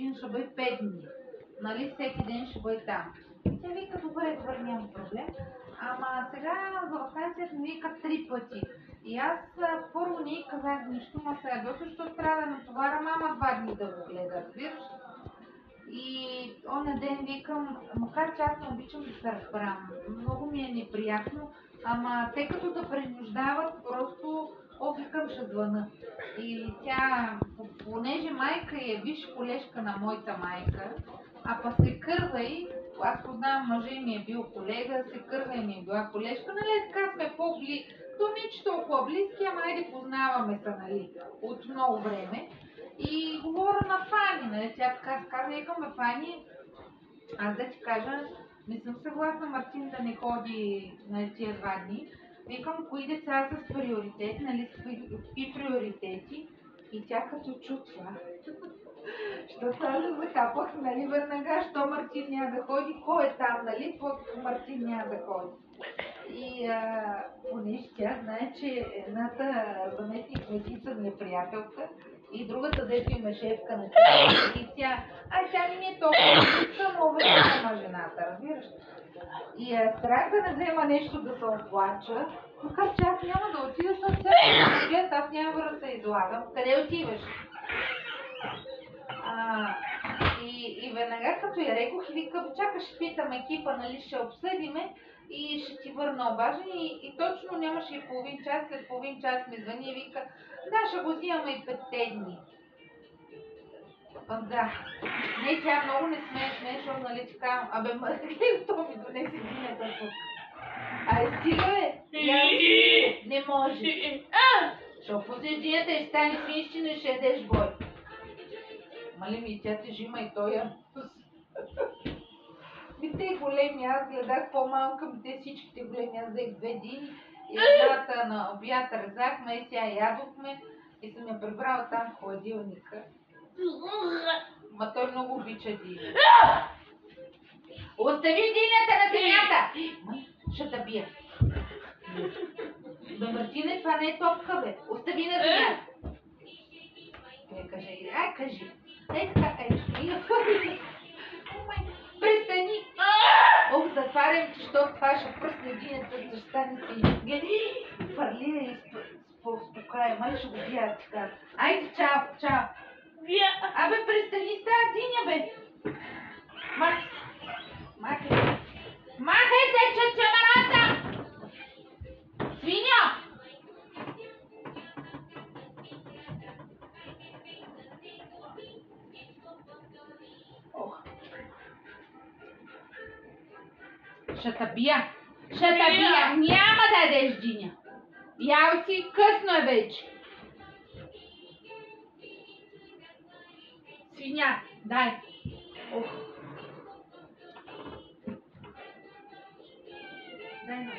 чужбина ще бъде 5 дни. Нали, всеки ден ще бъде там. И тя вика, добре, няма проблем. Ама сега за вакансията ми вика 3 пъти. И аз първо не казах нищо, ма се ядоса, защото трябва да натоваря мама 2 дни да го гледа, разбираш? И оня ден викам, макар че аз не обичам да се разбирам, много ми е неприятно, ама те като да принуждават, просто викам ще звъна. И тя, понеже майка е виж колежка на моята майка, а па се кърва и, аз познавам мъжа и ми е бил колега, се кърва и ми е била колежка, нали така сме по-близки, то не че толкова близки, ама айде познаваме се, нали, от много време. И говоря на Фани, нали, тя така каза, викаме Фани, аз да ти кажа, не съм съгласна Мартин да не ходи на тия 2 дни. Викам, кои деца са с приоритет, нали, с какви приоритети. И тя като чу това, защото аз закапах, нали, веднага, що Мартин няма да ходи, кой е там, нали, какво Мартин няма да ходи. И понеже тя знае, че едната заместник кметица ми е приятелка и другата дето им е шефка на тя, и тя не ми е толкова само уважаема жената, разбираш? И страх да не взема нещо да се оплача, макар че аз няма да отида съвсем, аз няма да се излагам. Къде отиваш? И веднага като я рекох и викам, чакай, ще питам екипа, нали, ще обсъдиме и ще ти върна обаждане. И точно нямаше и половин час, след половин час ми звъни и вика, да, ще го взимаме и 5 дни. Да. Не, тя много не смее, защото, нали, ти казвам, абе, гледай, то ми донесе динята тук. Стига, бе! Не може. Защото после динята и стане свинщина и ще ядеш бой. Мали ми, тя те жима и той я. Те големи, аз гледах по-малка, те всичките големи, аз взех 2 дини и едната на обяд резахме и сега ядохме и съм я прибрала там в хладилника. Ма той много обича дини. Остави динята на земята! Ще те бия. Бе, Мартине, това не е топка, бе. Остави на земята. Кажи. Така, престани! Затварям, защото това ще пръсне динята, ще стане си. Гледай, фърли и спокоя, мали ще го бия така. Айде, чао. Абе, престани с тази диня, бе. Махай се, чачамарата! Свиня! Ще те бия. Няма да ядеш диня. Ял си, късно е вече. Свиня, дай. Дай на.